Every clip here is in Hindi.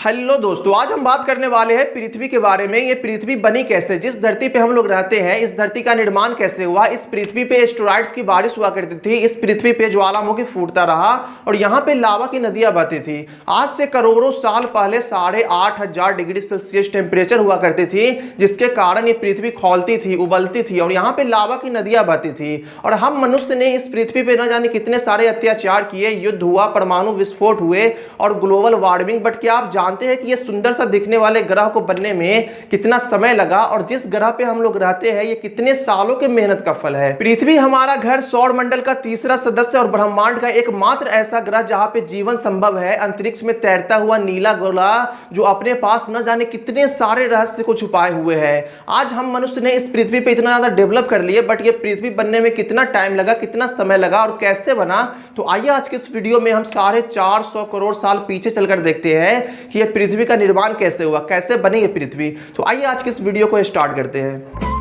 हेलो दोस्तों, आज हम बात करने वाले हैं पृथ्वी के बारे में। ये पृथ्वी बनी कैसे, जिस धरती पे हम लोग रहते हैं इस धरती का निर्माण कैसे हुआ। इस पृथ्वी पे एस्टेरॉइड्स की बारिश हुआ करती थी, इस पृथ्वी पे ज्वालामुखी फूटता रहा और यहाँ पे लावा की नदियां बहती थी। आज से करोड़ों साल पहले 8,500 डिग्री सेल्सियस टेम्परेचर हुआ करती थी, जिसके कारण ये पृथ्वी खौलती थी, उबलती थी और यहाँ पे लावा की नदियां बहती थी। और हम मनुष्य ने इस पृथ्वी पे न जाने कितने सारे अत्याचार किए, युद्ध हुआ, परमाणु विस्फोट हुए और ग्लोबल वार्मिंग। बट क्या आप जानते हैं कि ये सुंदर सा दिखने वाले ग्रह को बनने में कितना समय लगा और जिस ग्रह पे हम लोग रहते हैं ये कितने सालों के मेहनत का फल है। पृथ्वी हमारा घर, सौर मंडल का तीसरा सदस्य और ब्रह्मांड का एकमात्र ऐसा ग्रह जहां पे जीवन संभव है। अंतरिक्ष में तैरता हुआ नीला गोला जो अपने पास न जाने कितने सारे रहस्य को छुपाए हुए है। आज हम मनुष्य ने इस पृथ्वी पे इतना ज्यादा डेवलप कर लिए, बट ये पृथ्वी बनने में कितना टाइम लगा, कितना समय लगा और कैसे बना। तो आइए आज के इस वीडियो में हम 450 करोड़ साल पीछे चलकर देखते हैं कि ये पृथ्वी का निर्माण कैसे हुआ, कैसे बनी ये पृथ्वी। तो आइए आज के इस वीडियो को स्टार्ट करते हैं।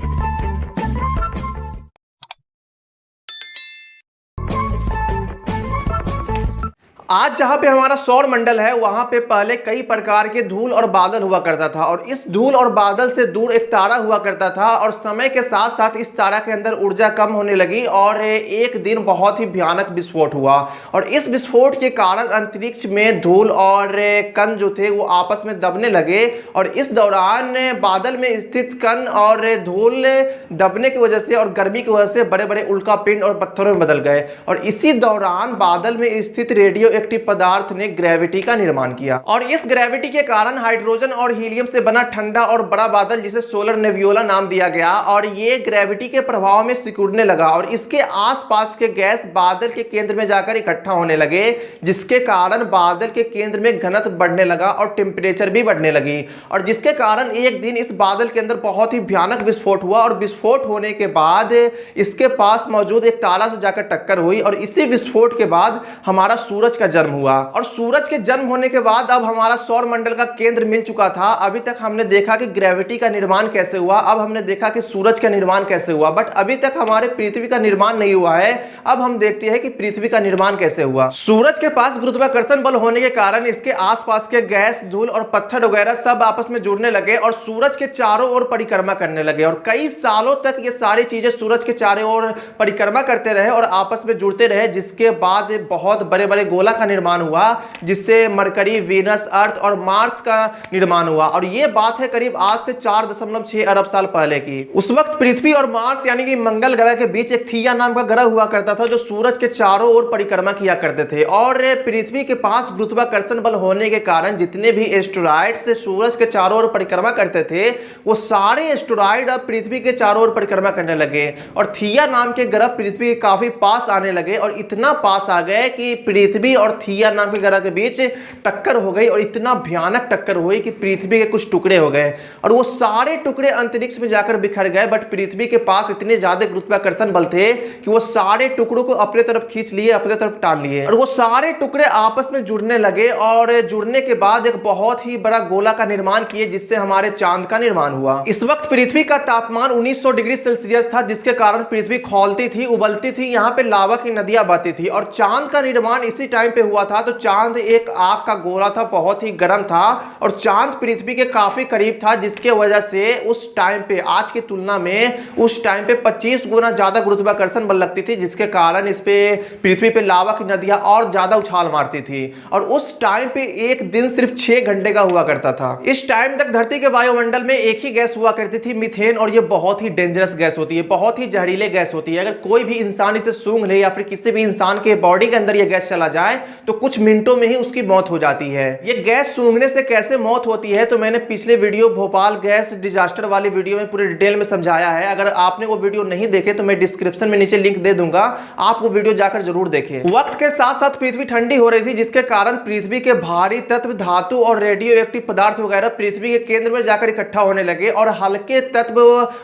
आज जहां पे हमारा सौर मंडल है वहां पे पहले कई प्रकार के धूल और बादल हुआ करता था और इस धूल और बादल से दूर एक तारा हुआ करता था और समय के साथ साथ इस तारा के अंदर ऊर्जा कम होने लगी और एक दिन बहुत ही भयानक विस्फोट हुआ और इस विस्फोट के कारण अंतरिक्ष में धूल और कण जो थे वो आपस में दबने लगे और इस दौरान बादल में स्थित कण और धूल दबने की वजह से और गर्मी की वजह से बड़े बड़े उल्कापिंड और पत्थरों में बदल गए और इसी दौरान बादल में स्थित रेडियो एक्टिव पदार्थ ने ग्रेविटी का निर्माण किया और इस ग्रेविटी के कारण हाइड्रोजन और हीलियम से बना ठंडा और बड़ा बादल जिसे सोलर नेब्यूला नाम दिया गया और ये ग्रेविटी के प्रभाव में सिकुड़ने लगा और इसके आसपास के गैस बादल के केंद्र में जाकर इकट्ठा होने लगे, जिसके कारण बादल के केंद्र में घनत्व बढ़ने लगा और टेम्परेचर भी बढ़ने लगी और जिसके कारण एक दिन इस बादल के अंदर बहुत ही भयानक विस्फोट हुआ और विस्फोट होने के बाद इसके पास मौजूद एक तारा से जाकर टक्कर हुई और इसी विस्फोट के बाद हमारा सूरज का जन्म हुआ और सूरज के जन्म होने के बाद अब हमारा सौर मंडल का केंद्र मिल चुका था। अभी तक हमने देखा कि ग्रेविटी का निर्माण कैसे हुआ, अब हमने देखा कि सूरज का निर्माण कैसे हुआ, बट अभी तक हमारे पृथ्वी का निर्माण नहीं हुआ है। अब हम देखते हैं कि पृथ्वी का निर्माण कैसे हुआ। सूरज के पास गुरुत्वाकर्षण बल होने के कारण इसके आसपास के गैस, धूल और पत्थर वगैरह सब आपस में जुड़ने लगे और सूरज के चारों ओर परिक्रमा करने लगे और कई सालों तक ये सारी चीजें सूरज के चारों ओर परिक्रमा करते रहे और आपस में जुड़ते रहे, जिसके बाद बहुत बड़े बड़े गोला का निर्माण हुआ जिससे मरकरी, वीनस, अर्थ और मार्स का निर्माण हुआ और यह बात है करीब आज से 4.6 अरब साल पहले की। उस वक्त पृथ्वी और मार्स यानी कि मंगल ग्रह के बीच एक थिया नाम का ग्रह हुआ करता था जो सूरज के चारों ओर परिक्रमा किया करते थे और पृथ्वी के पास गुरुत्वाकर्षण बल होने के कारण जितने भी एस्टेरॉइड्स सूरज के चारों ओर परिक्रमा करते थे वो सारे एस्टेरॉइड अब पृथ्वी के चारों ओर परिक्रमा करने लगे और थिया नाम के ग्रह पृथ्वी के काफी पास आने लगे और इतना पास आ गए कि पृथ्वी और थिया नाम के ग्रह के बीच टक्कर हो गई और इतना भयानक टक्कर हुई कि पृथ्वी के कुछ टुकड़े हो गए और वो सारे टुकड़े अंतरिक्ष में जाकर बिखर गए। बट पृथ्वी के पास इतने ज्यादा गुरुत्वाकर्षण बल थे कि वो सारे टुकड़ों को अपने तरफ खींच लिए, अपने तरफ टान लिए और वो सारे टुकड़े आपस में जुड़ने लगे और जुड़ने के बाद एक बहुत ही बड़ा गोला का निर्माण किए जिससे हमारे चांद का निर्माण हुआ। इस वक्त पृथ्वी का तापमान 1900 डिग्री सेल्सियस था, जिसके कारण पृथ्वी खौलती थी, उबलती थी, यहाँ पे लावा की नदियां बहती थी और चांद का निर्माण इसी टाइम पे हुआ था। तो चांद एक आग का गोला था, बहुत ही गर्म था और चांद पृथ्वी के काफी करीब था, जिसके वजह से उस टाइम पे आज की तुलना में उस टाइम पे 25 गुना ज्यादा गुरुत्वाकर्षण बल लगती थी, जिसके कारण इस पे पृथ्वी पे लावा की नदियां और ज्यादा उछाल मारती थी और उस टाइम पे एक दिन सिर्फ 6 घंटे का हुआ करता था। इस टाइम तक धरती के वायुमंडल में एक ही गैस हुआ करती थी, मीथेन, और ये बहुत ही डेंजरस गैस होती है, बहुत ही जहरीले गैस होती है। अगर कोई भी इंसान इसे सूंघ ले या फिर किसी भी इंसान के बॉडी के अंदर यह गैस चला जाए तो कुछ मिनटों में ही उसकी मौत हो जाती है। ये गैस सूंघने से कैसे मौत होती है तो मैंने पिछले वीडियो भोपाल गैस डिजास्टर वाली वीडियो में पूरे डिटेल में समझाया है। अगर आपने वो वीडियो नहीं देखे तो मैं डिस्क्रिप्शन में नीचे लिंक दे दूंगा, आप वो वीडियो जाकर जरूर देखें। वक्त के साथ साथ पृथ्वी ठंडी हो रही थी, जिसके कारण पृथ्वी के भारी तत्व, धातु और रेडियो एक्टिव पदार्थ वगैरह पृथ्वी के केंद्र में जाकर इकट्ठा होने लगे और हल्के तत्व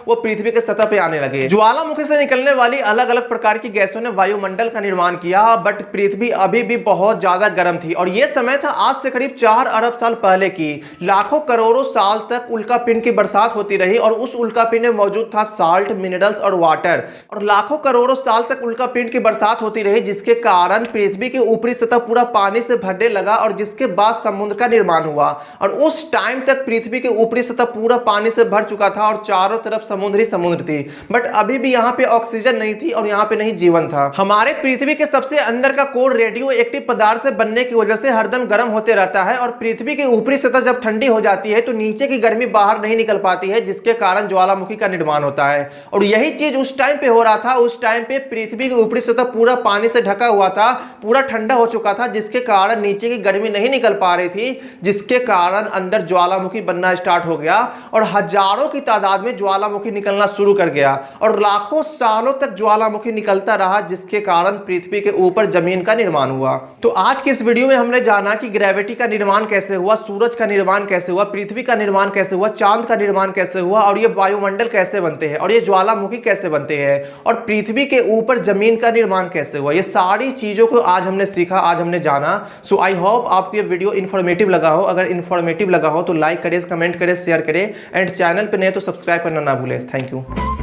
वो पृथ्वी के सतह पे आने लगे। ज्वालामुखी से निकलने वाली अलग अलग प्रकार की गैसों ने वायुमंडल का निर्माण किया, बट पृथ्वी अभी भी बहुत ज्यादा गर्म थी और यह समय था आज से करीब 4 अरब साल पहले की। लाखों करोड़ों साल तक उल्कापिंड की बरसात होती रही और उस उल्कापिंड में मौजूद था साल्ट, मिनरल्स और वाटर। और लाखों करोड़ों साल तक उल्कापिंड की बरसात होती रही जिसके कारण पृथ्वी की ऊपरी सतह पूरा पानी से भरने लगा और जिसके बाद समुद्र का निर्माण हुआ। और उस टाइम तक पृथ्वी की ऊपरी सतह पूरा पानी से भर चुका था और चारों तरफ समुद्र ही समुद्र थी, बट अभी भी यहाँ पे ऑक्सीजन नहीं थी और यहाँ पे नहीं जीवन था। हमारे पृथ्वी के सबसे अंदर का कोर रेडियो एक्टिव पदार्थ से बनने की वजह से हरदम गर्म होते रहता है और पृथ्वी की ऊपरी सतह जब ठंडी हो जाती है तो नीचे की गर्मी बाहर नहीं निकल पाती है जिसके कारण ज्वालामुखी का निर्माण होता है। और यही चीज उस टाइम पे हो रहा था। उस टाइम पे पृथ्वी की ऊपरी सतह पूरा पानी से ढका हुआ था, पूरा ठंडा हो चुका था जिसके कारण नीचे की गर्मी नहीं निकल पा रही थी, जिसके कारण अंदर ज्वालामुखी बनना स्टार्ट हो गया और हजारों की तादाद में ज्वालामुखी निकलना शुरू कर गया और लाखों सालों तक ज्वालामुखी निकलता रहा जिसके कारण पृथ्वी के ऊपर जमीन का निर्माण हुआ। तो आज के इस वीडियो में हमने जाना कि ग्रेविटी का निर्माण कैसे हुआ, सूरज का निर्माण कैसे हुआ, पृथ्वी का निर्माण कैसे हुआ, चांद का निर्माण कैसे हुआ और ये वायुमंडल कैसे बनते हैं और ये ज्वालामुखी कैसे बनते हैं और पृथ्वी के ऊपर जमीन का निर्माण कैसे हुआ। ये सारी चीजों को आज हमने सीखा, आज हमने जाना। सो आई होप आपको ये वीडियो इन्फॉर्मेटिव लगा हो। अगर इन्फॉर्मेटिव लगा हो तो लाइक करें, कमेंट करें, शेयर करें एंड चैनल पे नए तो सब्सक्राइब करना ना भूलें। Thank you.